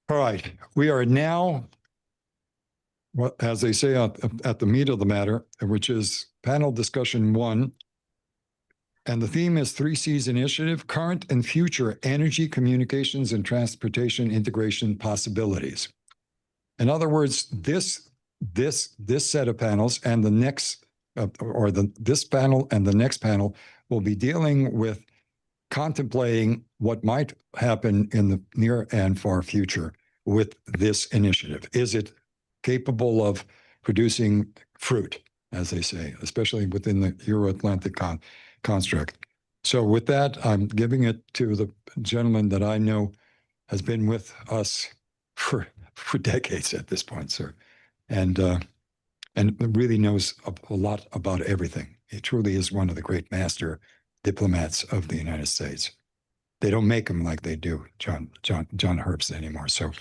All right, we are now, well, as they say, at the meat of the matter, which is panel discussion 1. And the theme is 3Cs Initiative, Current and Future Energy, Communications, and Transportation Integration Possibilities. In other words, this set of panels and the next, this panel and the next panel will be dealing with contemplating what might happen in the near and far future with this initiative. Is it capable of producing fruit, as they say, especially within the EuroAtlantic construct? So with that, I'm giving it to the gentleman that I know has been with us for decades at this point, sir, and really knows a lot about everything. He truly is one of the great master diplomats of the United States. They don't make them like they do John Herbst anymore. So,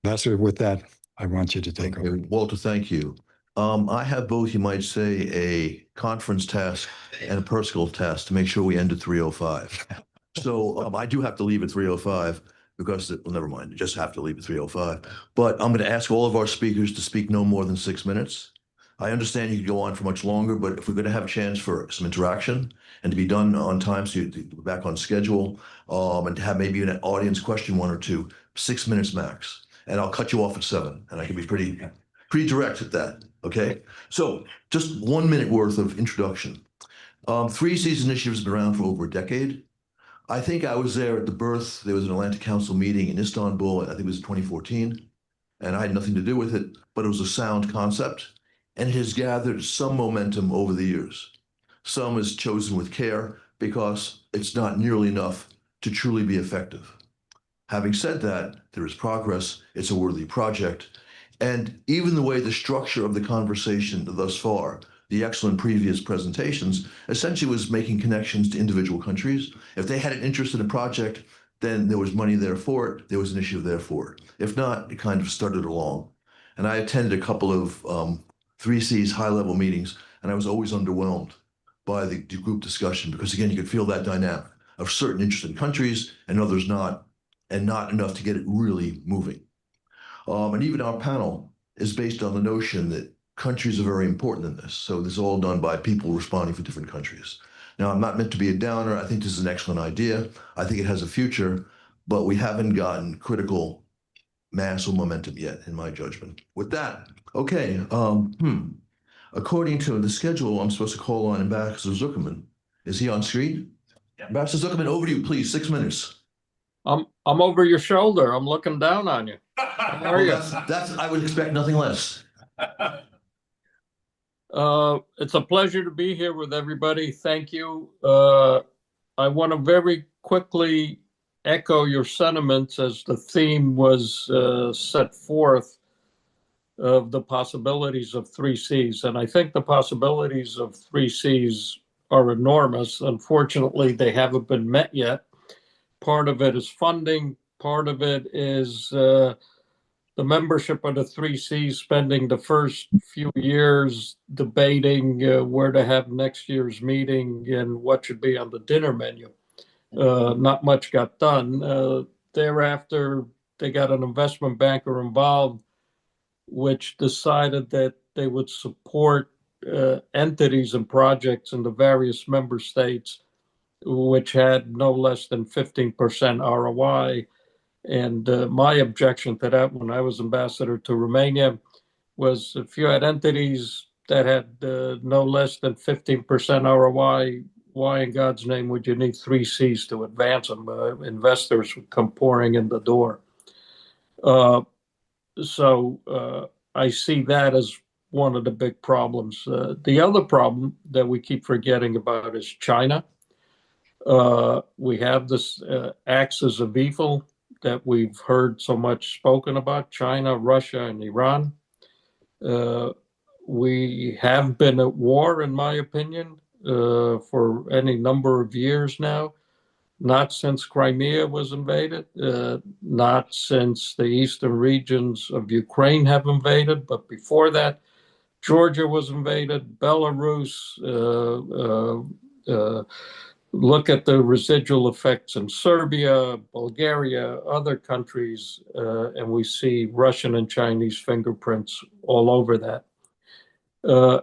Ambassador, with that, I want you to take over. Walter, thank you. I have both, you might say, a conference task and a personal task to make sure we end at 3:05. So I do have to leave at 3:05 because, well, never mind, I just have to leave at 3:05. But I'm going to ask all of our speakers to speak no more than 6 minutes. I understand you could go on for much longer, but if we're going to have a chance for some interaction and to be done on time, so you're back on schedule, and to have maybe an audience question 1 or 2, 6 minutes max. And I'll cut you off at 7, and I can be pretty direct at that, okay? So just 1 minute worth of introduction. 3Cs Initiative has been around for over a decade. I think I was there at the birth. There was an Atlantic Council meeting in Istanbul, I think it was 2014, and I had nothing to do with it, but it was a sound concept. And it has gathered some momentum over the years. Some is chosen with care because it's not nearly enough to truly be effective. Having said that, there is progress. It's a worthy project. And even the way the structure of the conversation thus far, the excellent previous presentations, essentially was making connections to individual countries. If they had an interest in a project, then there was money there for it. There was an issue there for it. If not, it kind of started along. And I attended a couple of 3Cs high-level meetings, and I was always underwhelmed by the group discussion because, again, you could feel that dynamic of certain interested countries and others not, and not enough to get it really moving. And even our panel is based on the notion that countries are very important in this. So this is all done by people responding for different countries. Now, I'm not meant to be a downer. I think this is an excellent idea. I think it has a future, but we haven't gotten critical mass or momentum yet, in my judgment. With that, okay, according to the schedule, I'm supposed to call on Ambassador Zuckerman. Is he on screen? Yeah. Ambassador Zuckerman, over to you, please, 6 minutes. I'm over your shoulder. I'm looking down on you. How are you? That's I would expect nothing less. It's a pleasure to be here with everybody. Thank you. I want to very quickly echo your sentiments as the theme was set forth of the possibilities of 3Cs. And I think the possibilities of 3Cs are enormous. Unfortunately, they haven't been met yet. Part of it is funding. Part of it is the membership of the 3Cs spending the first few years debating where to have next year's meeting and what should be on the dinner menu. Not much got done. Thereafter, they got an investment banker involved, which decided that they would support entities and projects in the various member states, which had no less than 15% ROI. And my objection to that when I was ambassador to Romania was if you had entities that had no less than 15% ROI, why in God's name would you need 3Cs to advance them? Investors would come pouring in the door. So I see that as one of the big problems. The other problem that we keep forgetting about is China. We have this axis of evil that we've heard so much spoken about, China, Russia, and Iran. We have been at war, in my opinion, for any number of years now. Not since Crimea was invaded, not since the eastern regions of Ukraine have invaded, but before that, Georgia was invaded, Belarus, look at the residual effects in Serbia, Bulgaria, other countries, and we see Russian and Chinese fingerprints all over that.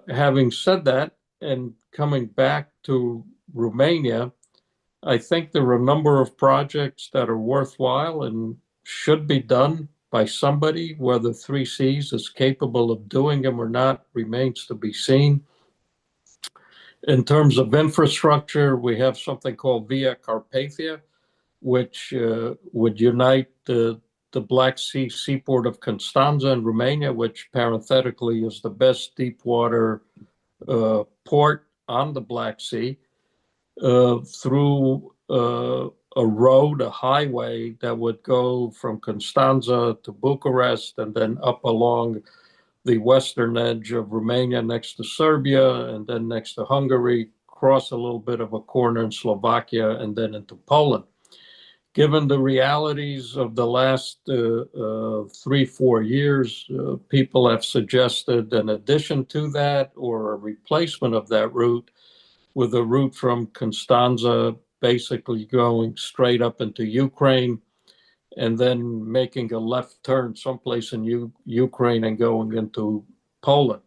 Having said that, and coming back to Romania, I think there are a number of projects that are worthwhile and should be done by somebody. Whether 3Cs is capable of doing them or not remains to be seen. In terms of infrastructure, we have something called Via Carpathia, which would unite the Black Sea seaport of Constanza in Romania, which parenthetically is the best deep water port on the Black Sea, through a road, a highway that would go from Constanza to Bucharest and then up along the western edge of Romania next to Serbia and then next to Hungary, cross a little bit of a corner in Slovakia and then into Poland. Given the realities of the last 3-4 years, people have suggested an addition to that or a replacement of that route with a route from Constanza basically going straight up into Ukraine and then making a left turn someplace in Ukraine and going into Poland.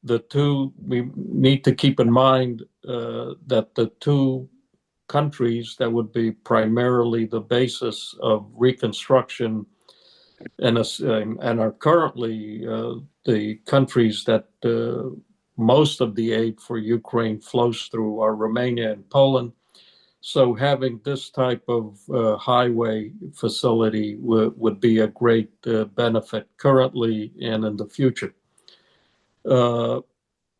The two, we need to keep in mind that the two countries that would be primarily the basis of reconstruction and are currently the countries that most of the aid for Ukraine flows through are Romania and Poland. So having this type of highway facility would be a great benefit currently and in the future.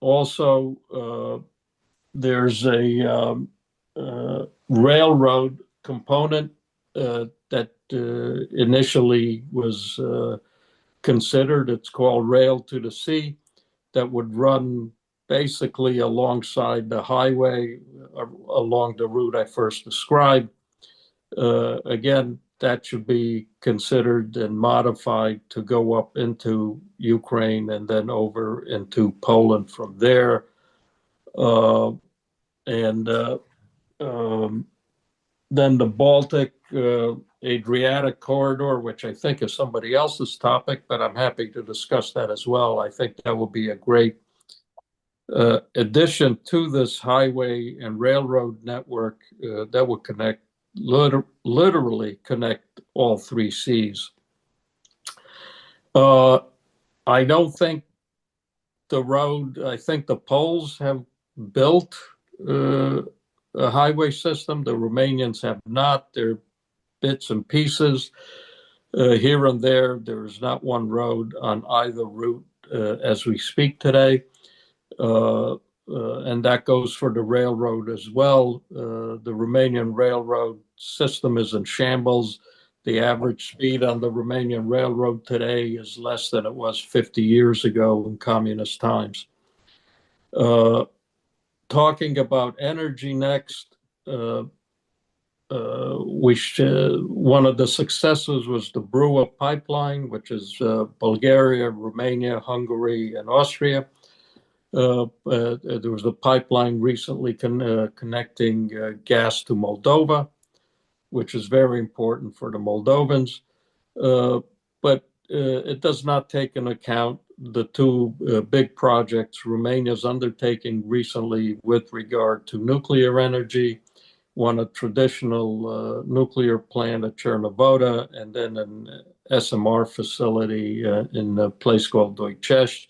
Also, there's a railroad component that initially was considered. It's called Rail to the Sea, that would run basically alongside the highway, along the route I first described. Again, that should be considered and modified to go up into Ukraine and then over into Poland from there. Then the Baltic Adriatic corridor, which I think is somebody else's topic, but I'm happy to discuss that as well. I think that will be a great addition to this highway and railroad network that will connect, literally connect all 3Cs. I don't think the road, I think the Poles have built a highway system. The Romanians have not. They're bits and pieces here and there. There is not one road on either route as we speak today. And that goes for the railroad as well. The Romanian railroad system is in shambles. The average speed on the Romanian railroad today is less than it was 50 years ago in communist times. Talking about energy next, one of the successes was the Brua pipeline, which is Bulgaria, Romania, Hungary, and Austria. There was a pipeline recently connecting gas to Moldova, which is very important for the Moldovans. But it does not take into account the two big projects Romania's undertaking recently with regard to nuclear energy, one a traditional nuclear plant at Chernovoda, and then an SMR facility in a place called Wojcik.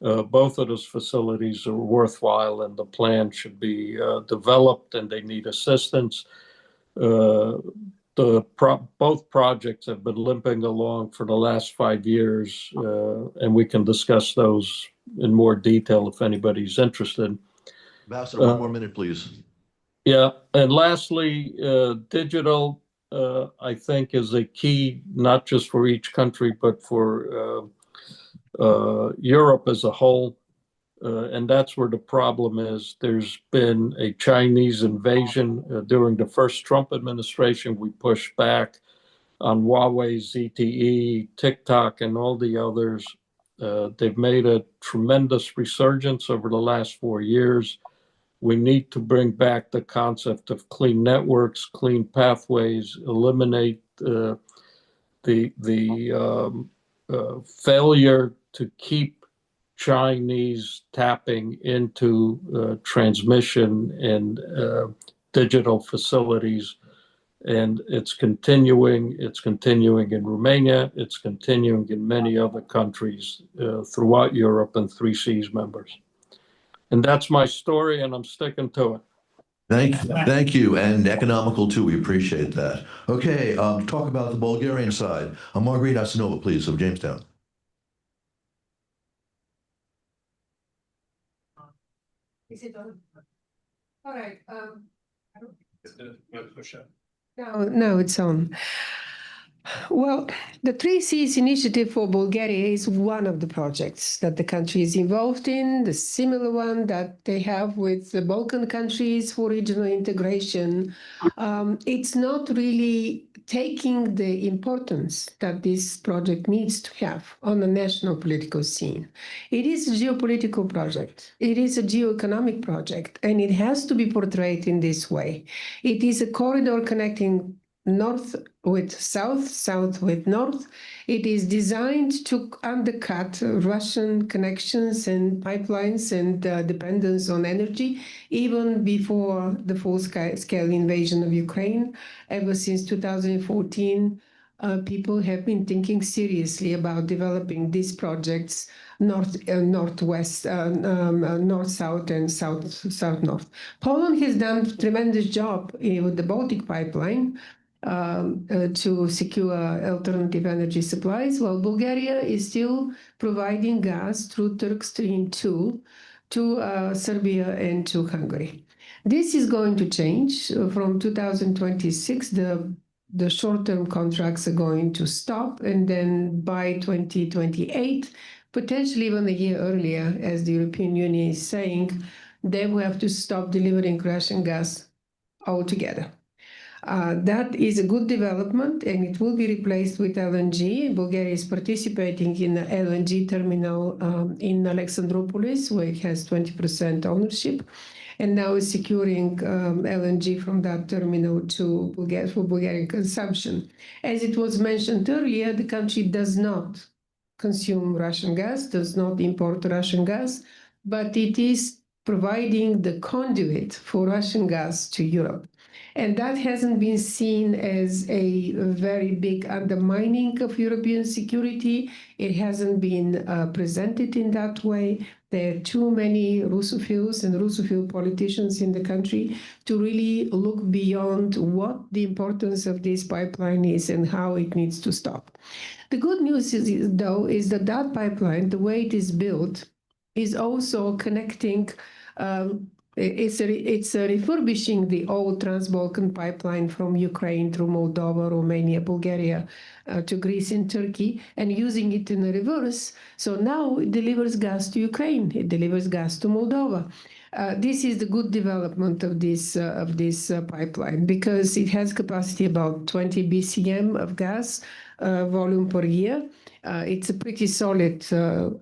Both of those facilities are worthwhile and the plan should be developed and they need assistance. Both projects have been limping along for the last 5 years, and we can discuss those in more detail if anybody's interested. Ambassador, 1 more minute, please. Yeah, and lastly, digital, I think, is a key, not just for each country, but for Europe as a whole. And that's where the problem is. There's been a Chinese invasion during the first Trump administration. We pushed back on Huawei, ZTE, TikTok, and all the others. They've made a tremendous resurgence over the last 4 years. We need to bring back the concept of clean networks, clean pathways, eliminate the failure to keep Chinese tapping into transmission and digital facilities. And it's continuing in Romania, it's continuing in many other countries throughout Europe and 3Cs members. And that's my story, and I'm sticking to it. Thank you, and economical too. We appreciate that. Okay, talk about the Bulgarian side. Margarita Assenova, please, of Jamestown. Is it on? All right. No, it's on. Well, the 3Cs initiative for Bulgaria is one of the projects that the country is involved in, the similar one that they have with the Balkan countries for regional integration. It's not really taking the importance that this project needs to have on the national political scene. It is a geopolitical project. It is a geoeconomic project, and it has to be portrayed in this way. It is a corridor connecting north with south, south with north. It is designed to undercut Russian connections and pipelines and dependence on energy, even before the full-scale invasion of Ukraine. Ever since 2014, people have been thinking seriously about developing these projects northwest, north-south, and south-north. Poland has done a tremendous job with the Baltic pipeline to secure alternative energy supplies, while Bulgaria is still providing gas through Turk Stream 2 to Serbia and to Hungary. This is going to change from 2026. The short-term contracts are going to stop, and then by 2028, potentially even a year earlier, as the European Union is saying, they will have to stop delivering Russian gas altogether. That is a good development, and it will be replaced with LNG. Bulgaria is participating in the LNG terminal in Alexandroupolis, where it has 20% ownership, and now is securing LNG from that terminal for Bulgarian consumption. As it was mentioned earlier, the country does not consume Russian gas, does not import Russian gas, but it is providing the conduit for Russian gas to Europe. And that hasn't been seen as a very big undermining of European security. It hasn't been presented in that way. There are too many Russophiles and Russophile politicians in the country to really look beyond what the importance of this pipeline is and how it needs to stop. The good news is, though, is that that pipeline, the way it is built, is also connecting it's refurbishing the old Trans-Balkan pipeline from Ukraine through Moldova, Romania, Bulgaria to Greece and Turkey, and using it in the reverse. So now it delivers gas to Ukraine. It delivers gas to Moldova. This is the good development of this pipeline, because it has capacity about 20 BCM of gas volume per year. It's a pretty solid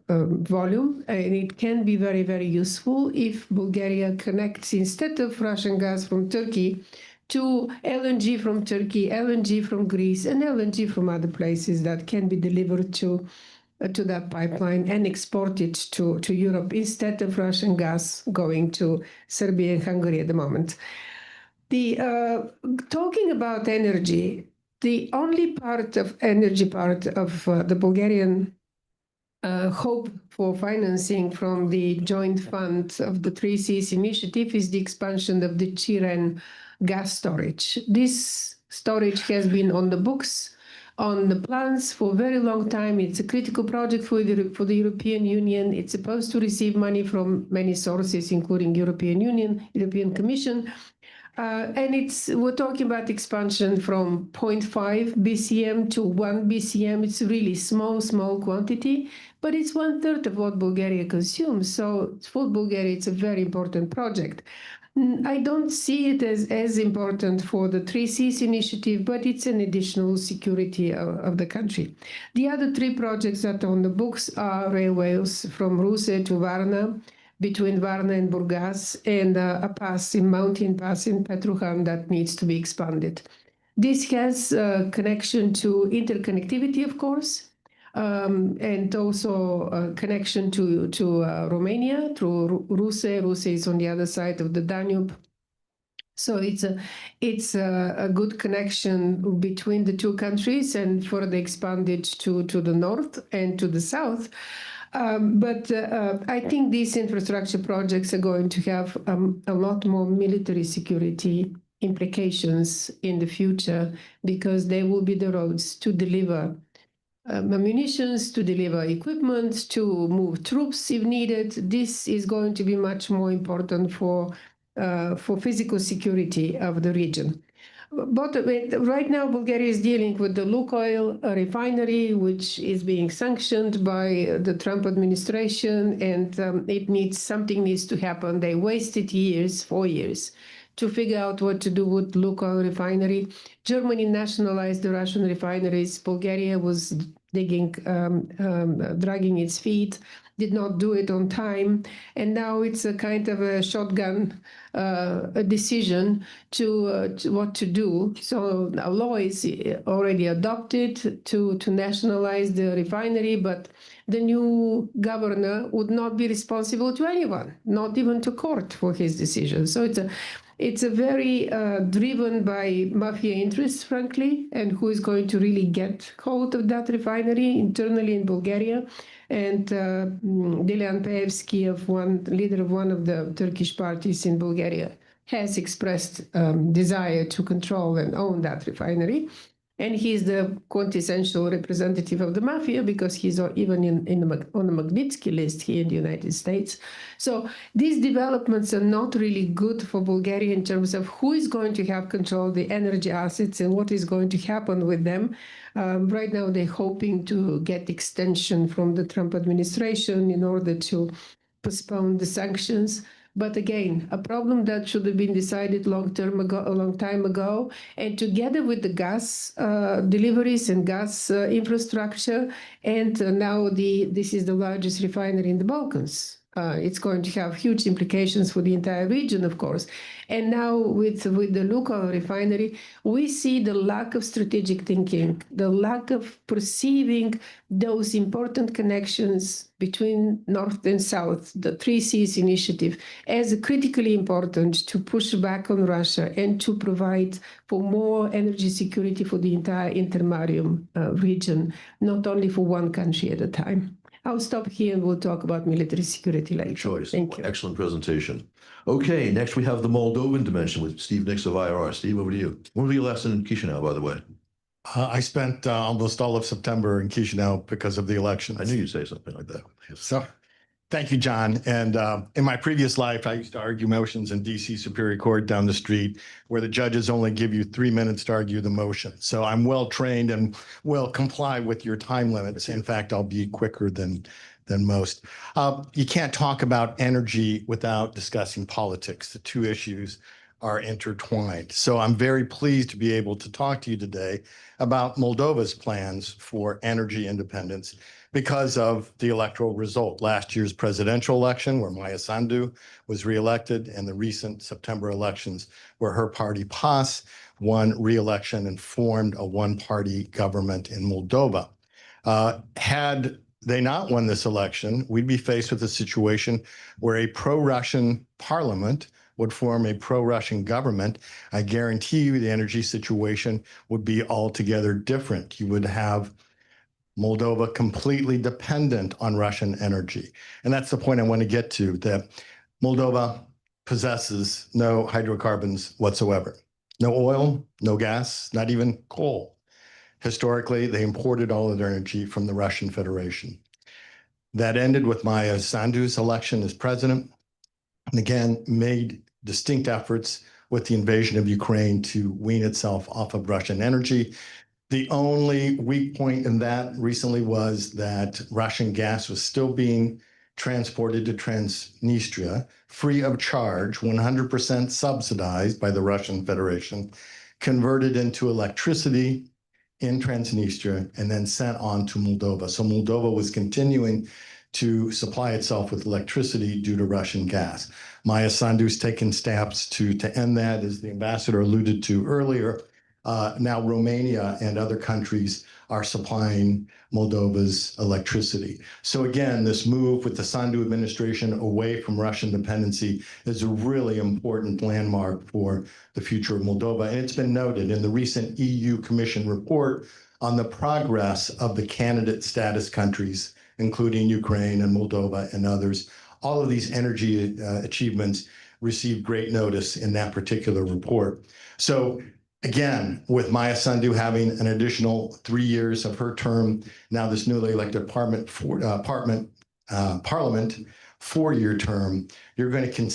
volume, and it can be very, very useful if Bulgaria connects, instead of Russian gas from Turkey, to LNG from Turkey, LNG from Greece, and LNG from other places that can be delivered to that pipeline and exported to Europe, instead of Russian gas going to Serbia and Hungary at the moment. Talking about energy, the only energy part of the Bulgarian hope for financing from the joint fund of the 3Cs initiative is the expansion of the Chiren gas storage. This storage has been on the books, on the plans for a very long time. It's a critical project for the European Union. It's supposed to receive money from many sources, including European Union, European Commission. And we're talking about expansion from 0.5 BCM to 1 BCM. It's really small quantity, but it's 1/3 of what Bulgaria consumes. So for Bulgaria, it's a very important project. I don't see it as important for the 3Cs initiative, but it's an additional security of the country. The other three projects that are on the books are railways from Ruse to Varna, between Varna and Burgas, and a pass in mountain pass in Petruhan that needs to be expanded. This has a connection to interconnectivity, of course, and also a connection to Romania through Ruse. Ruse is on the other side of the Danube. So it's a good connection between the two countries and further expanded to the north and to the south. But I think these infrastructure projects are going to have a lot more military security implications in the future, because they will be the roads to deliver munitions, to deliver equipment, to move troops if needed. This is going to be much more important for physical security of the region. But right now, Bulgaria is dealing with the Lukoil refinery, which is being sanctioned by the Trump administration, and something needs to happen. They wasted 4 years, to figure out what to do with Lukoil refinery. Germany nationalized the Russian refineries. Bulgaria was dragging its feet, did not do it on time, and now it's a kind of a shotgun a decision to what to do. So a law is already adopted to nationalize the refinery, but the new governor would not be responsible to anyone, not even to court, for his decision. So it's a very driven by mafia interests, frankly, and who is going to really get hold of that refinery internally in Bulgaria. And Dilan Peevski, leader of one of the Turkish parties in Bulgaria, has expressed desire to control and own that refinery. And he's the quintessential representative of the mafia, because he's even on the Magnitsky list here in the United States. So these developments are not really good for Bulgaria in terms of who is going to have control of the energy assets and what is going to happen with them. Right now, they're hoping to get extension from the Trump administration in order to postpone the sanctions. But again, a problem that should have been decided a long time ago, and together with the gas deliveries and gas infrastructure, and now this is the largest refinery in the Balkans. It's going to have huge implications for the entire region, of course. And now with the Lukoil refinery, we see the lack of strategic thinking, the lack of perceiving those important connections between North and South, the Three Seas initiative, as critically important to push back on Russia and to provide for more energy security for the entire Intermarium region, not only for one country at a time. I'll stop here and we'll talk about military security later. Choice. Thank you. Excellent presentation. Okay, next we have the Moldovan dimension with Steve Nix of IR. Steve, over to you. When were you last in Chisinau, by the way? I spent almost all of September in Chisinau because of the elections. I knew you'd say something like that. So, thank you, John. And in my previous life, I used to argue motions in DC Superior Court down the street, where the judges only give you 3 minutes to argue the motion. So I'm well trained and will comply with your time limits. In fact, I'll be quicker than most. You can't talk about energy without discussing politics. The two issues are intertwined. So I'm very pleased to be able to talk to you today about Moldova's plans for energy independence because of the electoral result. Last year's presidential election, where Maia Sandu was reelected, and the recent September elections, where her party PAS won reelection and formed a one-party government in Moldova. Had they not won this election, we'd be faced with a situation where a pro-Russian parliament would form a pro-Russian government. I guarantee you the energy situation would be altogether different. You would have Moldova completely dependent on Russian energy. And that's the point I want to get to, that Moldova possesses no hydrocarbons whatsoever. No oil, no gas, not even coal. Historically, they imported all of their energy from the Russian Federation. That ended with Maia Sandu's election as president, and again, made distinct efforts with the invasion of Ukraine to wean itself off of Russian energy. The only weak point in that recently was that Russian gas was still being transported to Transnistria, free of charge, 100% subsidized by the Russian Federation, converted into electricity in Transnistria, and then sent on to Moldova. So Moldova was continuing to supply itself with electricity due to Russian gas. Maya Sandu's taken steps to end that, as the ambassador alluded to earlier. Now Romania and other countries are supplying Moldova's electricity. So again, this move with the Sandu administration away from Russian dependency is a really important landmark for the future of Moldova. And it's been noted in the recent EU Commission report on the progress of the candidate status countries, including Ukraine and Moldova and others. All of these energy achievements received great notice in that particular report. So again, with Maya Sandu having an additional 3 years of her term, now this newly elected parliament 4-year term, you're going to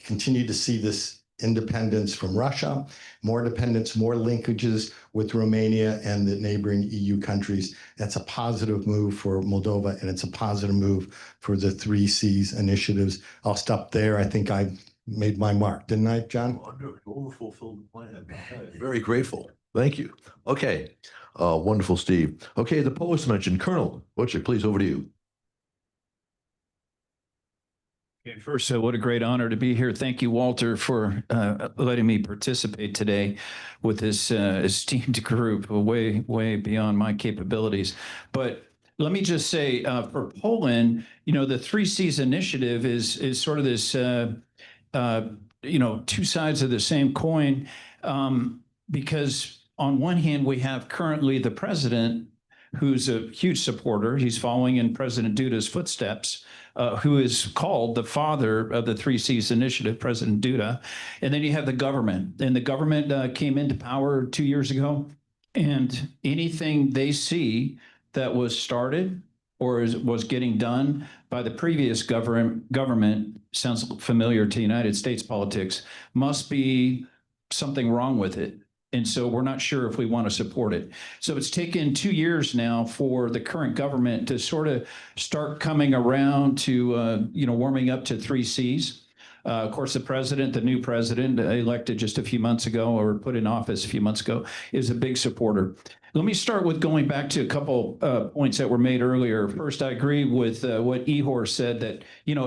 continue to see this independence from Russia, more dependence, more linkages with Romania and the neighboring EU countries. That's a positive move for Moldova, and it's a positive move for the 3 Cs initiatives. I'll stop there. I think I made my mark, didn't I, John? Overfulfilled the plan. Very grateful. Thank you. Okay. Wonderful, Steve. Okay, the post mentioned. Colonel Wojcik, please, over to you. Okay, first, what a great honor to be here. Thank you, Walter, for letting me participate today with this esteemed group, way, way beyond my capabilities. But let me just say, for Poland, the 3 Cs initiative is sort of this, 2 sides of the same coin, because on one hand, we have currently the president, who's a huge supporter. He's following in President Duda's footsteps, who is called the father of the 3 Cs initiative, President Duda. And then you have the government. And the government came into power 2 years ago. And anything they see that was started or was getting done by the previous government, sounds familiar to United States politics, must be something wrong with it. And so we're not sure if we want to support it. So it's taken 2 years now for the current government to sort of start coming around to, warming up to 3 Cs. Of course, the new president elected just a few months ago, or put in office a few months ago, is a big supporter. Let me start with going back to a couple points that were made earlier. First, I agree with what Ihor said, that,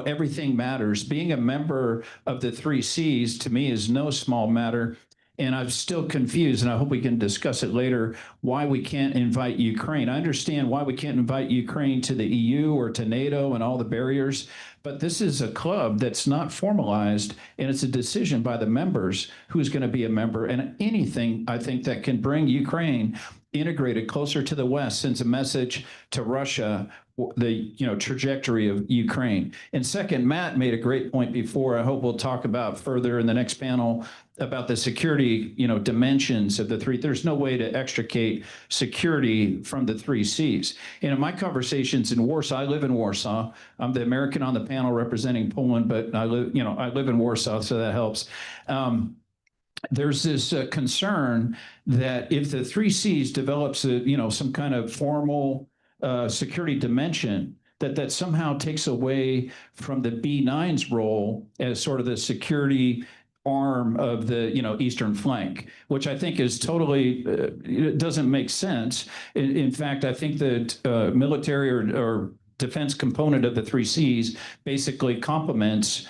everything matters. Being a member of the 3 Cs, to me, is no small matter. And I'm still confused, and I hope we can discuss it later, why we can't invite Ukraine. I understand why we can't invite Ukraine to the EU or to NATO and all the barriers, but this is a club that's not formalized, and it's a decision by the members who's going to be a member. And anything, I think, that can bring Ukraine integrated closer to the West sends a message to Russia, the trajectory of Ukraine. And second, Matt made a great point before. I hope we'll talk about further in the next panel about the security, dimensions of the 3. There's no way to extricate security from the 3 Cs. And in my conversations in Warsaw, I live in Warsaw. I'm the American on the panel representing Poland, but I live in Warsaw, so that helps. There's this concern that if the 3 Cs develops some kind of formal security dimension, that somehow takes away from the B9's role as sort of the security arm of the eastern flank, which I think is totally it doesn't make sense. In fact, I think that military or defense component of the 3 Cs basically complements,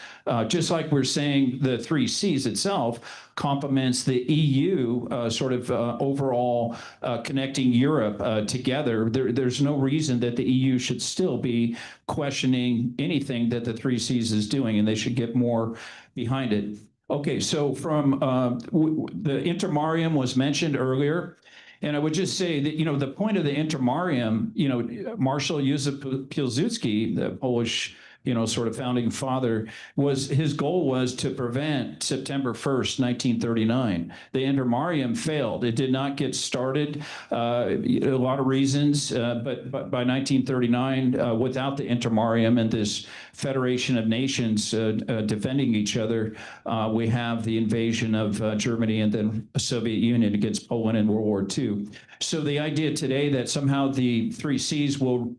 just like we're saying the 3 Cs itself complements the EU overall connecting Europe together. There's no reason that the EU should still be questioning anything that the 3 Cs is doing, and they should get more behind it. Okay, so from the intermarium was mentioned earlier. And I would just say that, the point of the intermarium, Marshal Józef Piłsudski, the Polish, sort of founding father, his goal was to prevent September 1st, 1939. The intermarium failed. It did not get started, a lot of reasons, but by 1939, without the intermarium and this Federation of Nations defending each other, we have the invasion of Germany and then the Soviet Union against Poland in World War II. So the idea today that somehow the 3 Cs will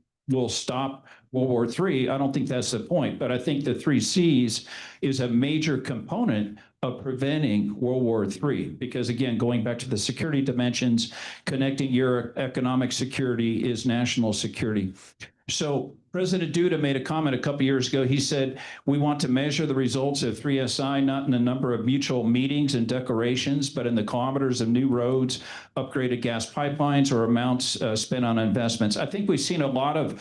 stop World War III, I don't think that's the point, but I think the 3 Cs is a major component of preventing World War III, because again, going back to the security dimensions, connecting Europe, economic security is national security. So President Duda made a comment a couple years ago. He said, we want to measure the results of 3SI, not in the number of mutual meetings and declarations, but in the kilometers of new roads, upgraded gas pipelines, or amounts spent on investments. I think we've seen a lot of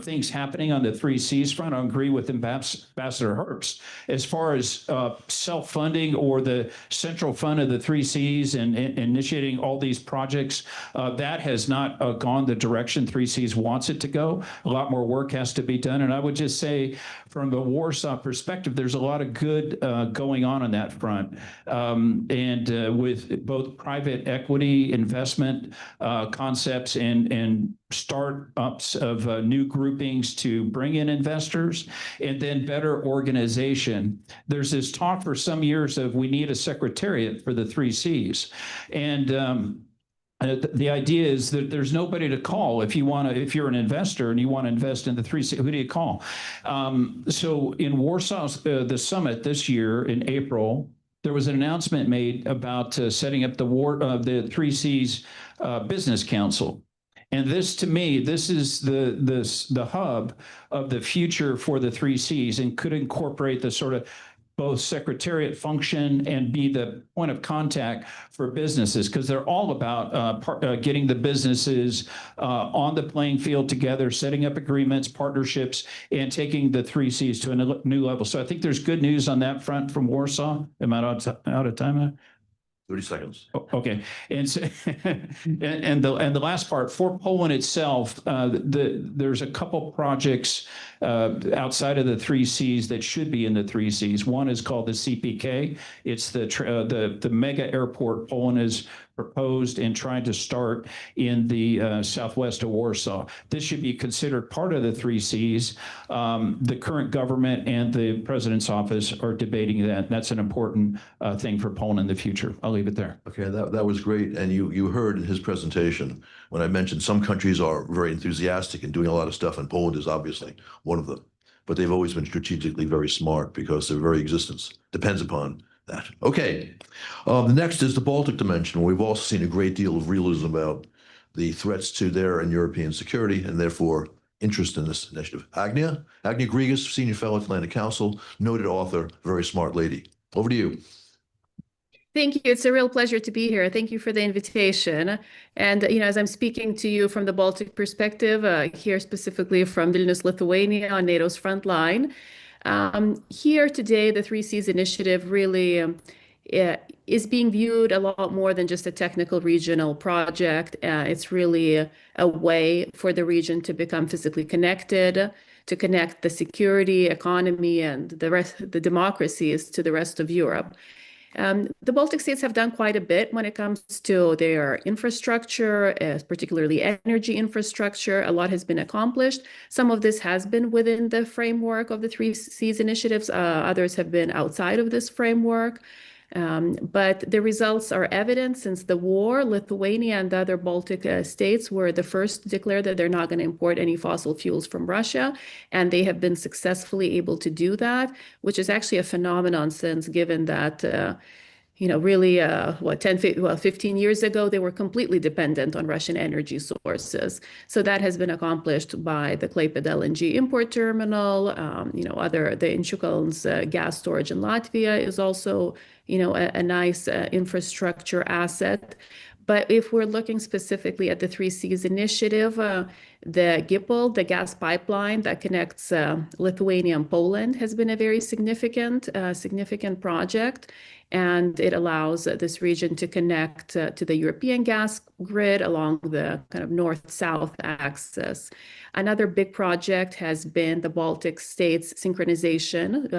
things happening on the 3Cs front. I agree with Ambassador Herbst. As far as self-funding or the central fund of the 3Cs and initiating all these projects, that has not gone the direction 3Cs wants it to go. A lot more work has to be done. And I would just say, from the Warsaw perspective, there's a lot of good going on that front. And with both private equity investment concepts and startups of new groupings to bring in investors, and then better organization. There's this talk for some years of we need a secretariat for the 3Cs. And the idea is that there's nobody to call if you're an investor and you want to invest in the 3C. Who do you call? So in Warsaw, the summit this year in April, there was an announcement made about setting up the 3Cs Business Council. And this, to me, this is the hub of the future for the 3Cs, and could incorporate the sort of both secretariat function and be the point of contact for businesses, because they're all about getting the businesses on the playing field together, setting up agreements, partnerships, and taking the 3Cs to a new level. So I think there's good news on that front from Warsaw. Am I out of time? 30 seconds. Okay, and so, and the last part for Poland itself, there's a couple projects outside of the 3Cs that should be in the 3Cs. One is called the CPK. It's the mega airport Poland has proposed and trying to start in the southwest of Warsaw. This should be considered part of the 3Cs. The current government and the president's office are debating that. That's an important thing for Poland in the future. I'll leave it there. Okay, that was great. And you heard in his presentation when I mentioned some countries are very enthusiastic and doing a lot of stuff, and Poland is obviously one of them. But they've always been strategically very smart because their very existence depends upon that. Okay, the next is the Baltic dimension. We've also seen a great deal of realism about the threats to their and European security, and therefore interest in this initiative. Agnia Grigas, Senior Fellow at Atlantic Council, noted author, very smart lady. Over to you. Thank you. It's a real pleasure to be here. Thank you for the invitation. And, as I'm speaking to you from the Baltic perspective, here specifically from Vilnius, Lithuania, on NATO's front line, here today, the 3Cs initiative really is being viewed a lot more than just a technical regional project. It's really a way for the region to become physically connected, to connect the security, economy, and the democracies to the rest of Europe. The Baltic states have done quite a bit when it comes to their infrastructure, particularly energy infrastructure. A lot has been accomplished. Some of this has been within the framework of the 3Cs initiatives. Others have been outside of this framework. But the results are evident. Since the war, Lithuania and the other Baltic states were the first to declare that they're not going to import any fossil fuels from Russia. And they have been successfully able to do that, which is actually a phenomenon, since given that really, 15 years ago, they were completely dependent on Russian energy sources. So that has been accomplished by the Klaipėda LNG import terminal. The Inčukalns gas storage in Latvia is also, a nice infrastructure asset. But if we're looking specifically at the 3Cs initiative, the GIPL, the gas pipeline that connects Lithuania and Poland, has been a very significant project. And it allows this region to connect to the European gas grid along the kind of north-south axis. Another big project has been the Baltic states synchronization,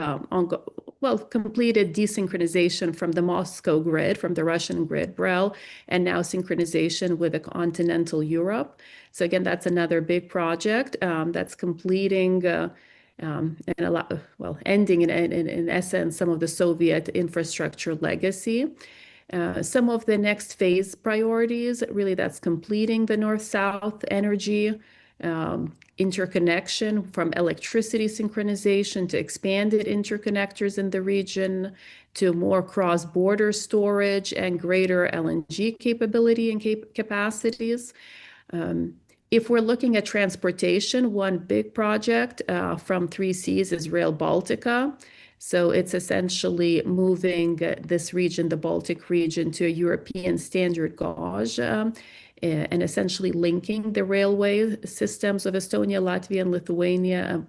completed desynchronization from the Moscow grid, from the Russian grid, BREL, and now synchronization with the continental Europe. So again, that's another big project that's completing ending in essence some of the Soviet infrastructure legacy. Some of the next phase priorities, really, that's completing the north-south energy interconnection, from electricity synchronization to expanded interconnectors in the region, to more cross-border storage and greater LNG capability and capacities. If we're looking at transportation, one big project from 3Cs is Rail Baltica. So it's essentially moving this region, the Baltic region, to a European standard gauge, and essentially linking the railway systems of Estonia, Latvia, and Lithuania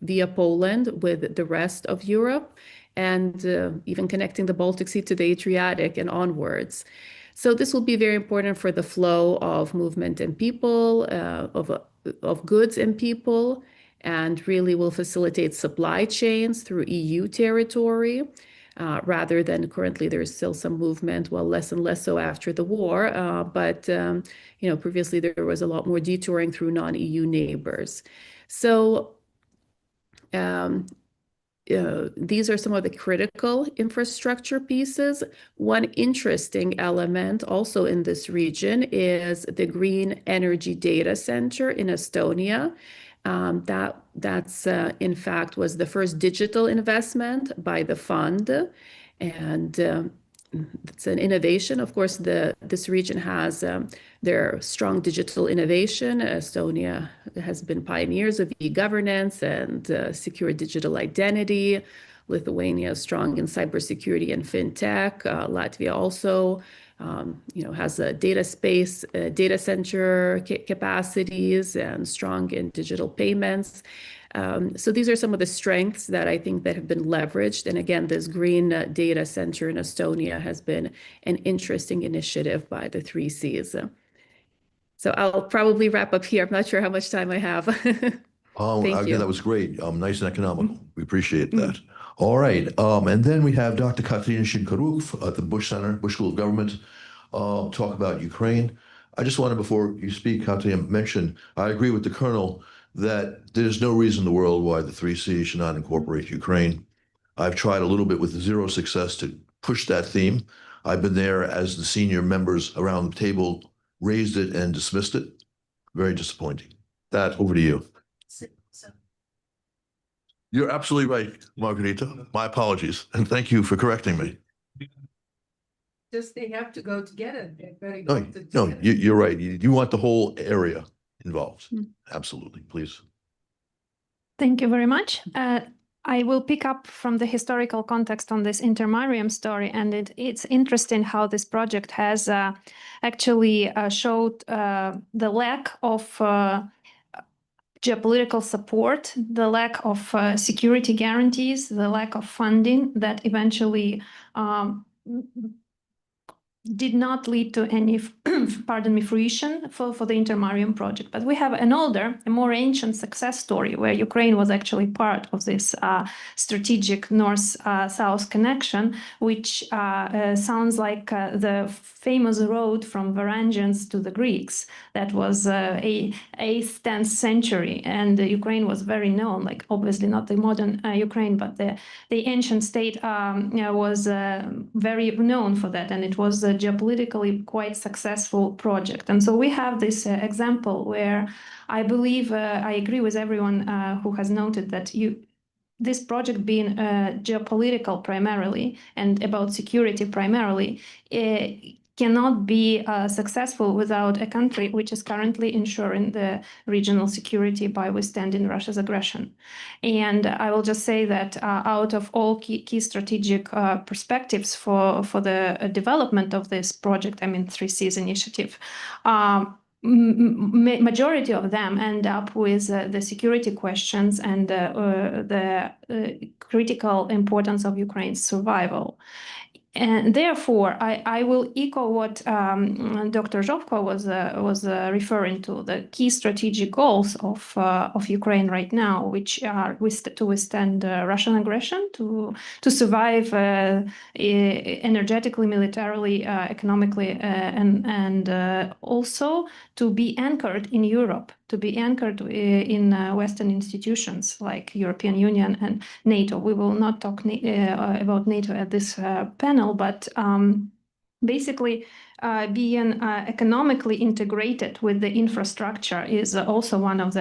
via Poland with the rest of Europe, and even connecting the Baltic Sea to the Adriatic and onwards. So this will be very important for the flow of movement and people, of goods and people, and really will facilitate supply chains through EU territory, rather than currently there's still some movement, well, less and less so after the war, but previously there was a lot more detouring through non-EU neighbors. So these are some of the critical infrastructure pieces. One interesting element also in this region is the green energy data center in Estonia. That's in fact was the first digital investment by the fund, and it's an innovation. Of course, this region has their strong digital innovation. Estonia has been pioneers of e-governance and secure digital identity. Lithuania is strong in cybersecurity and fintech. Latvia also, has a data center capacities and strong in digital payments. So these are some of the strengths that I think that have been leveraged. And again, this green data center in Estonia has been an interesting initiative by the 3Cs. So I'll probably wrap up here. I'm not sure how much time I have. Thank you. That was great. Nice and economical. We appreciate that. All right. And then we have Dr. Kateryna Shynkaruk at the Bush Center, Bush School of Government, talk about Ukraine. I just wanted, before you speak, Kateryna, mention, I agree with the Colonel that there's no reason in the world why the 3Cs should not incorporate Ukraine. I've tried a little bit with zero success to push that theme. I've been there as the senior members around the table raised it and dismissed it. Very disappointing. That, over to you. You're absolutely right, Margarita. My apologies, and thank you for correcting me. Just they have to go together. They're very No, good no, together. you're right. You want the whole area involved. Absolutely, please. Thank you very much. I will pick up from the historical context on this Intermarium story, and it's interesting how this project has actually showed the lack of geopolitical support, the lack of security guarantees, the lack of funding that eventually did not lead to any, fruition for the Intermarium project. But we have an older, a more ancient success story where Ukraine was actually part of this strategic north-south connection, which sounds like the famous road from Varangians to the Greeks. That was 8th, 10th century, and Ukraine was very known, like obviously not the modern Ukraine, but the ancient state was very known for that, and it was a geopolitically quite successful project. And so we have this example where I believe I agree with everyone who has noted that this project being geopolitical primarily and about security primarily cannot be successful without a country which is currently ensuring the regional security by withstanding Russia's aggression. And I will just say that out of all key strategic perspectives for the development of this project, I mean 3Cs initiative, majority of them end up with the security questions and the critical importance of Ukraine's survival. And therefore, I will echo what Dr. Zhovko was referring to, the key strategic goals of Ukraine right now, which are to withstand Russian aggression, to survive energetically, militarily, economically, and also to be anchored in Europe, to be anchored in Western institutions like European Union and NATO. We will not talk about NATO at this panel, but Basically, being economically integrated with the infrastructure is also one of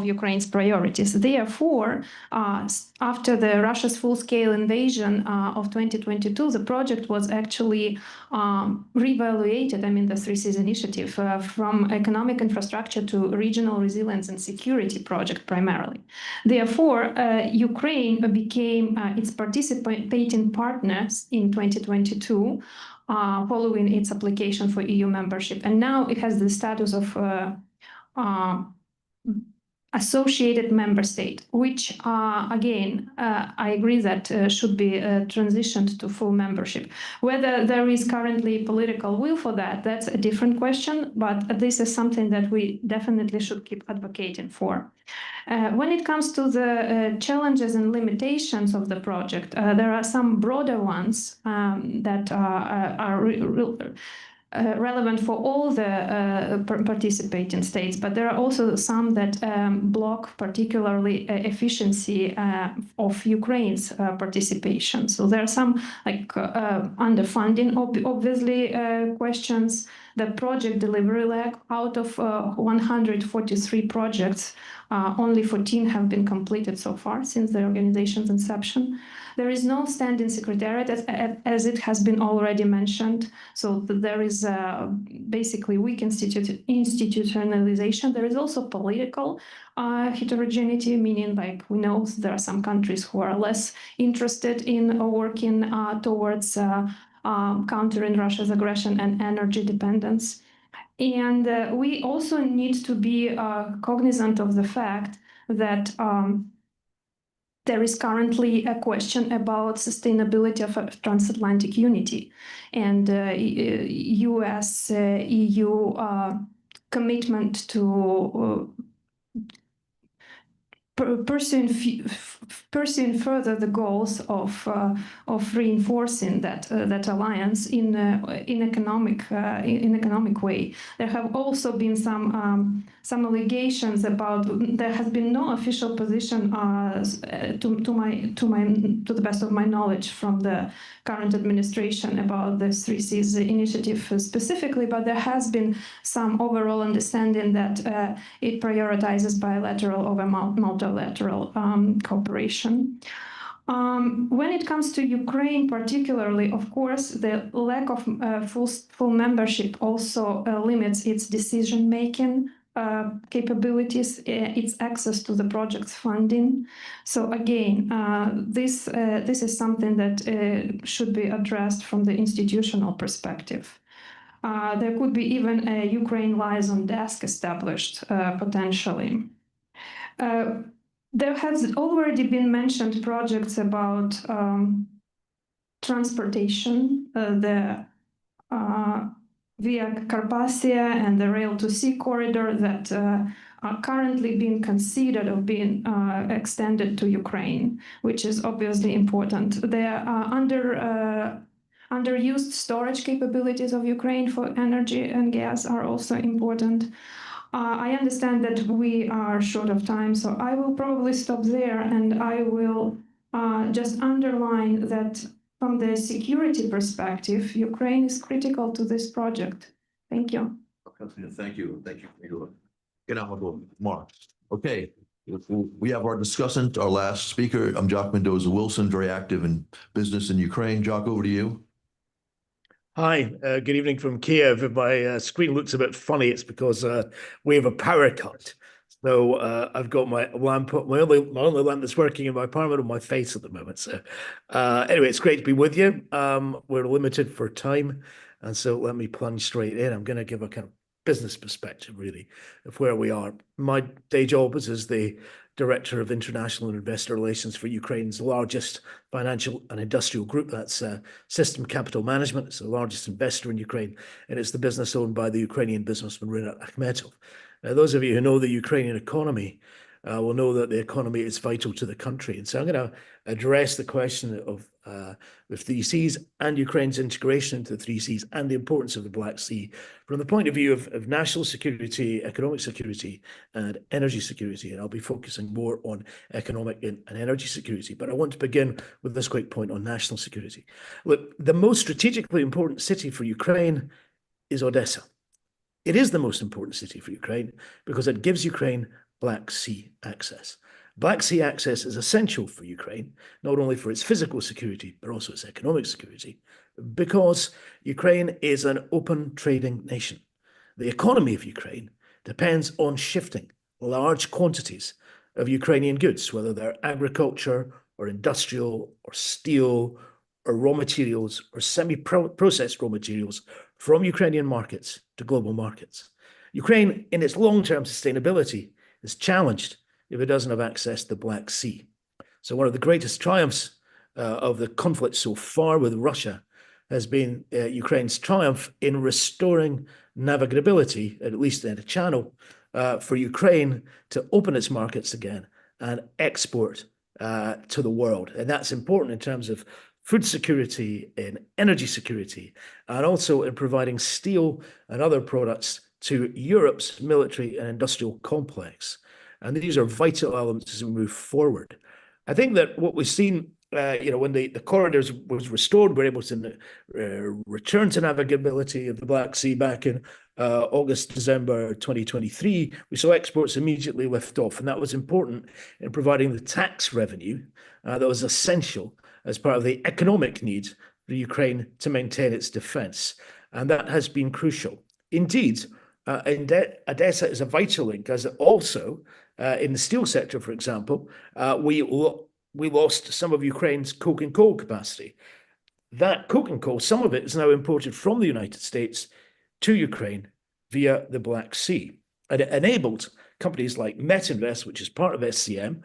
Ukraine's priorities. Therefore, after the Russia's full-scale invasion of 2022, the project was actually reevaluated. I mean, the Three Seas Initiative from economic infrastructure to regional resilience and security project primarily. Therefore, Ukraine became its participating partners in 2022. Following its application for EU membership. And now it has the status of associated member state, which again, I agree that should be transitioned to full membership. Whether there is currently political will for that, that's a different question, but this is something that we definitely should keep advocating for. When it comes to the challenges and limitations of the project, there are some broader ones that are relevant for all the participating states, but there are also some that block particularly efficiency of Ukraine's participation. So there are some like underfunding, obviously, questions. The project delivery lag, out of 143 projects, only 14 have been completed so far since the organization's inception. There is no standing secretariat, as it has been already mentioned. So there is basically weak institutionalization. There is also political heterogeneity, meaning like we know there are some countries who are less interested in working towards countering Russia's aggression and energy dependence. And we also need to be cognizant of the fact that there is currently a question about sustainability of transatlantic unity and US-EU commitment to pursuing further the goals of reinforcing that alliance in economic way. There have also been some allegations about there has been no official position to the best of my knowledge from the current administration about the Three Seas Initiative specifically, but there has been some overall understanding that it prioritizes bilateral over multilateral cooperation. When it comes to Ukraine particularly, of course, the lack of full membership also limits its decision-making capabilities, its access to the project's funding. So again, this is something that should be addressed from the institutional perspective. There could be even a Ukraine liaison desk established potentially. There has already been mentioned projects about transportation, the Via Carpathia and the Rail-to-Sea corridor that are currently being considered of being extended to Ukraine, which is obviously important. There are underused storage capabilities of Ukraine for energy and gas are also important. I understand that we are short of time, so I will probably stop there, and I will just underline that from the security perspective, Ukraine is critical to this project. Thank you. Thank you. Thank you. Mark. Okay, we have our discussant, our last speaker. I'm Jock Mendoza Wilson, very active in business in Ukraine. Jock, over to you. Hi, good evening from Kiev. If my screen looks a bit funny, it's because we have a power cut. So I've got my lamp, my only lamp that's working in my apartment on my face at the moment. So anyway, it's great to be with you. We're limited for time. And so let me plunge straight in. I'm going to give a kind of business perspective, really, of where we are. My day job is as the Director of International and Investor Relations for Ukraine's largest financial and industrial group. That's System Capital Management. It's the largest investor in Ukraine, and it's the business owned by the Ukrainian businessman Rinat Akhmetov. Now, those of you who know the Ukrainian economy will know that the economy is vital to the country. And so I'm going to address the question of the three Cs and Ukraine's integration into the three Cs and the importance of the Black Sea from the point of view of national security, economic security, and energy security. And I'll be focusing more on economic and energy security. But I want to begin with this quick point on national security. Look, the most strategically important city for Ukraine is Odessa. It is the most important city for Ukraine because it gives Ukraine Black Sea access. Black Sea access is essential for Ukraine, not only for its physical security, but also its economic security, because Ukraine is an open trading nation. The economy of Ukraine depends on shifting large quantities of Ukrainian goods, whether they're agriculture or industrial or steel or raw materials or semi-processed raw materials from Ukrainian markets to global markets. Ukraine, in its long-term sustainability, is challenged if it doesn't have access to the Black Sea. So one of the greatest triumphs of the conflict so far with Russia has been Ukraine's triumph in restoring navigability, at least in a channel, for Ukraine to open its markets again and export to the world. And that's important in terms of food security, in energy security, and also in providing steel and other products to Europe's military and industrial complex. And these are vital elements as we move forward. I think that what we've seen, when the corridors was restored, we're able to return to navigability of the Black Sea back in August, December 2023. We saw exports immediately lift off, and that was important in providing the tax revenue that was essential as part of the economic need for Ukraine to maintain its defense. And that has been crucial. Indeed, Odessa is a vital link, as also in the steel sector, for example, we lost some of Ukraine's coke and coal capacity. That coke and coal, some of it is now imported from the United States to Ukraine via the Black Sea. And it enabled companies like Metinvest, which is part of SCM,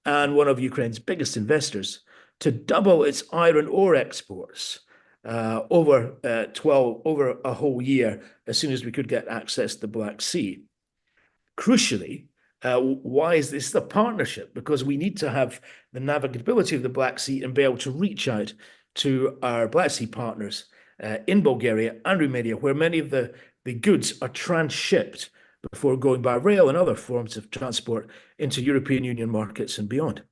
and one of Ukraine's biggest investors, to double its iron ore exports over a whole year as soon as we could get access to the Black Sea. Crucially, why is this a partnership? Because we need to have the navigability of the Black Sea and be able to reach out to our Black Sea partners in Bulgaria and Romania, where many of the goods are transshipped before going by rail and other forms of transport into European Union markets and beyond.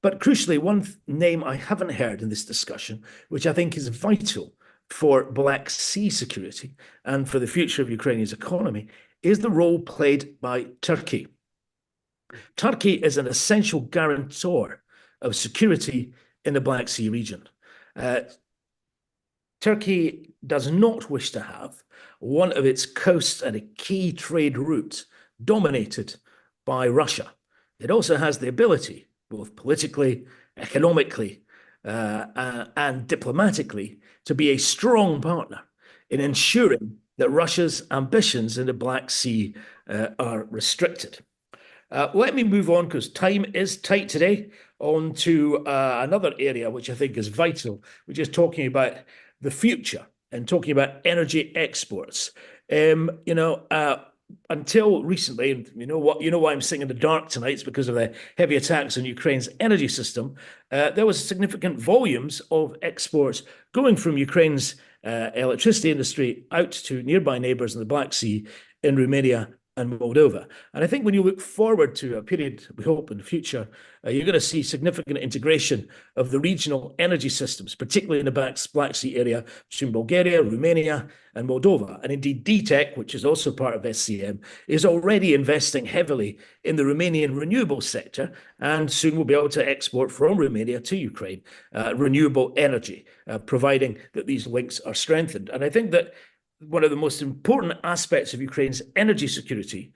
But crucially, one name I haven't heard in this discussion, which I think is vital for Black Sea security and for the future of Ukraine's economy, is the role played by Turkey. Turkey is an essential guarantor of security in the Black Sea region. Turkey does not wish to have one of its coasts and a key trade route dominated by Russia. It also has the ability, both politically, economically, and diplomatically, to be a strong partner in ensuring that Russia's ambitions in the Black Sea are restricted. Let me move on, because time is tight today, on to another area which I think is vital, which is talking about the future and talking about energy exports. Until recently, and you know why I'm sitting in the dark tonight, it's because of the heavy attacks on Ukraine's energy system. There was significant volumes of exports going from Ukraine's electricity industry out to nearby neighbors in the Black Sea in Romania and Moldova. And I think when you look forward to a period, we hope in the future, you're going to see significant integration of the regional energy systems, particularly in the Black Sea area between Bulgaria, Romania, and Moldova. And indeed, DTEC, which is also part of SCM, is already investing heavily in the Romanian renewable sector, and soon will be able to export from Romania to Ukraine renewable energy, providing that these links are strengthened. And I think that one of the most important aspects of Ukraine's energy security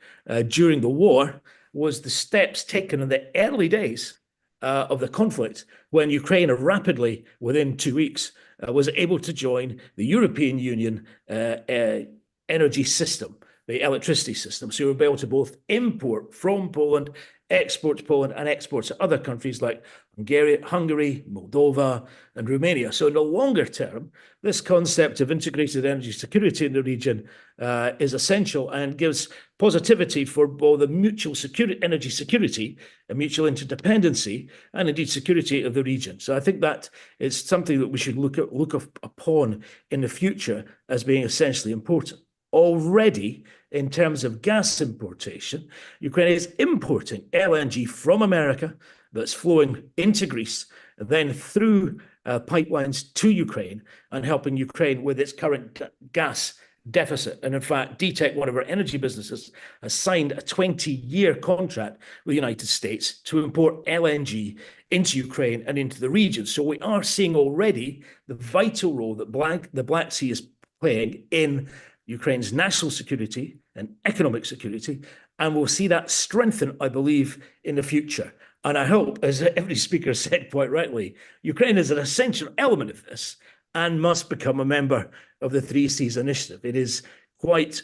during the war was the steps taken in the early days of the conflict, when Ukraine rapidly, within 2 weeks, was able to join the European Union energy system, the electricity system. So we were able to both import from Poland exports Poland and exports to other countries like Hungary, Moldova, and Romania. So in the longer term, this concept of integrated energy security in the region is essential and gives positivity for both the mutual security, energy security and mutual interdependency, and indeed security of the region. So I think that is something that we should look upon in the future as being essentially important. Already, in terms of gas importation, Ukraine is importing LNG from America that's flowing into Greece, then through pipelines to Ukraine, and helping Ukraine with its current gas deficit. And in fact, DTEC, one of our energy businesses, has signed a 20-year contract with the United States to import LNG into Ukraine and into the region. So we are seeing already the vital role that the Black Sea is playing in Ukraine's national security and economic security, and we'll see that strengthen, I believe, in the future. And I hope, as every speaker said quite rightly, Ukraine is an essential element of this and must become a member of the Three Seas Initiative. It is quite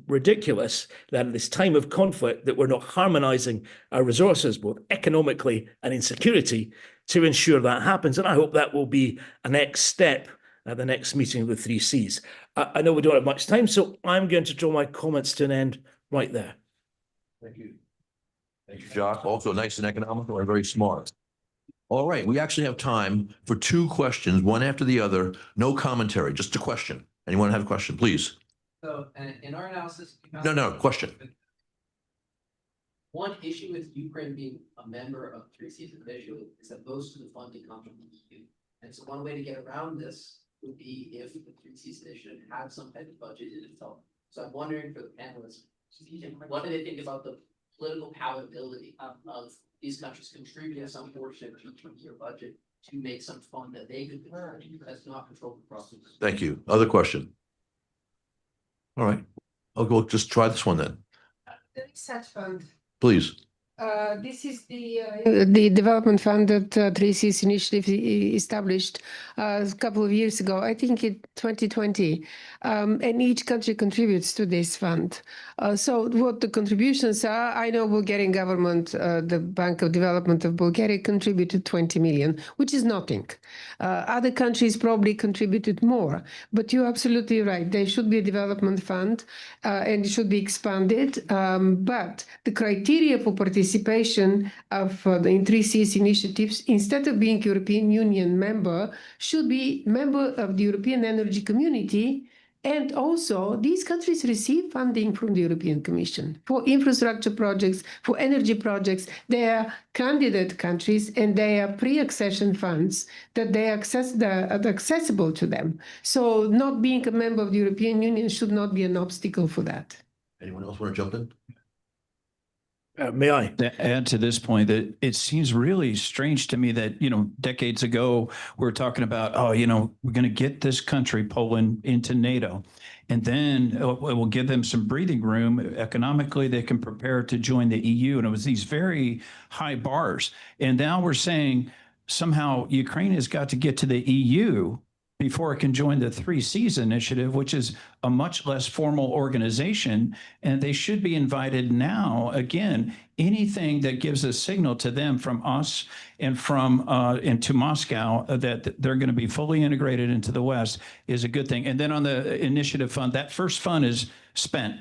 ridiculous that at this time of conflict that we're not harmonizing our resources, both economically and in security, to ensure that happens. And I hope that will be a next step at the next meeting of the Three Seas. I know we don't have much time, so I'm going to draw my comments to an end right there. Thank you. Thank you, Jock. Also nice and economical and very smart. All right, we actually have time for 2 questions, one after the other. No commentary, just a question. Anyone have a question, please? So in our analysis... No, question. One issue with Ukraine being a member of Three Seas Initiative is that most of the funding comes from the EU. And so one way to get around this would be if the Three Seas Initiative had some type of budget in itself. So I'm wondering for the panelists, what do they think about the political palatability of these countries contributing some portion of each year budget to make some fund that they could that's not controlled the process? Thank you. Other question? All right, I'll go just try this one then. The research fund. Please. This is the development fund that Three Seas Initiative established a couple of years ago, I think in 2020, and each country contributes to this fund. So what the contributions are, I know Bulgarian government, the Bank of Development of Bulgaria contributed 20 million, which is nothing. Other countries probably contributed more, but you're absolutely right. There should be a development fund and it should be expanded, but the criteria for participation of the Three Seas initiatives, instead of being European Union member, should be member of the European Energy Community. And also, these countries receive funding from the European Commission for infrastructure projects, for energy projects. They are candidate countries and they are pre-accession funds that they are accessible to them. So not being a member of the European Union should not be an obstacle for that. Anyone else want to jump in? May I? To add to this point, that it seems really strange to me that, decades ago, we were talking about, we're going to get this country, Poland, into NATO. And then it will give them some breathing room. Economically, they can prepare to join the EU. And it was these very high bars. And now we're saying somehow Ukraine has got to get to the EU before it can join the Three Seas Initiative, which is a much less formal organization, and they should be invited now. Again, anything that gives a signal to them from us and from into Moscow that they're going to be fully integrated into the West is a good thing. And then on the initiative fund, that first fund is spent.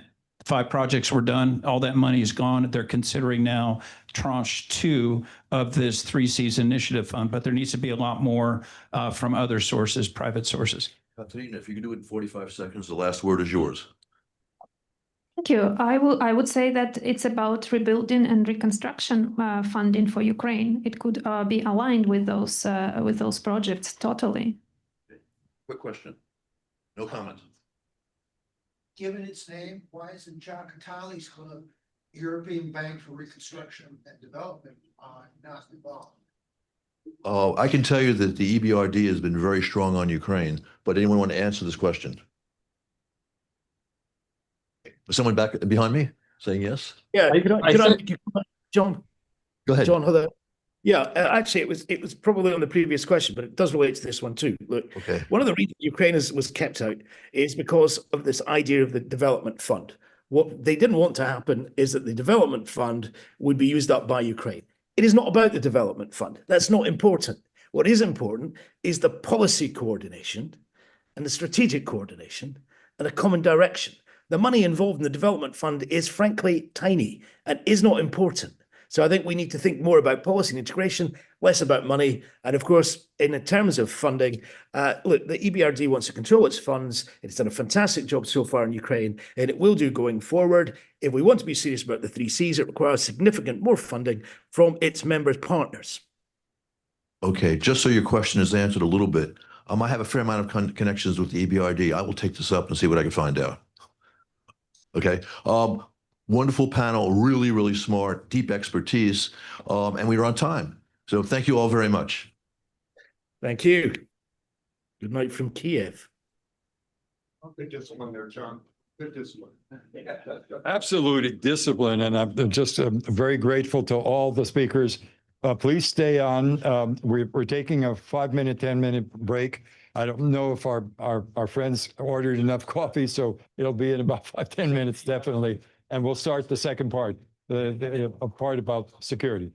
5 projects were done. All that money is gone. They're considering now tranche 2 of this Three Seas Initiative Fund, but there needs to be a lot more from other sources, private sources. Kateryna, if you can do it in 45 seconds, the last word is yours. Thank you. I would say that it's about rebuilding and reconstruction funding for Ukraine. It could be aligned with those projects totally. Quick question. No comment. Given its name, why isn't Jock European Bank for Reconstruction and Development not involved? I can tell you that the EBRD has been very strong on Ukraine, but anyone want to answer this question? Was someone back behind me saying yes? Yeah, John. Go ahead. John, hold on. Yeah, actually, it was probably on the previous question, but it does relate to this one too. Look, okay. One of the reasons Ukraine was kept out is because of this idea of the development fund. What they didn't want to happen is that the development fund would be used up by Ukraine. It is not about the development fund. That's not important. What is important is the policy coordination and the strategic coordination and a common direction. The money involved in the development fund is frankly tiny and is not important. So I think we need to think more about policy and integration, less about money. And of course, in terms of funding, look, the EBRD wants to control its funds. It's done a fantastic job so far in Ukraine, and it will do going forward. If we want to be serious about the 3 Cs, it requires significant more funding from its member partners. Okay, just so your question is answered a little bit, I have a fair amount of connections with the EBRD. I will take this up and see what I can find out. Okay. Wonderful panel, really, really smart, deep expertise, and we are on time. So thank you all very much. Thank you. Good night from Kiev. Good discipline there, John. Good discipline. Absolutely discipline. And I'm just very grateful to all the speakers. Please stay on. We're taking a 5-minute, 10-minute break. I don't know if our friends ordered enough coffee, so it'll be in about 5-10 minutes, definitely. And we'll start the second part, the part about security.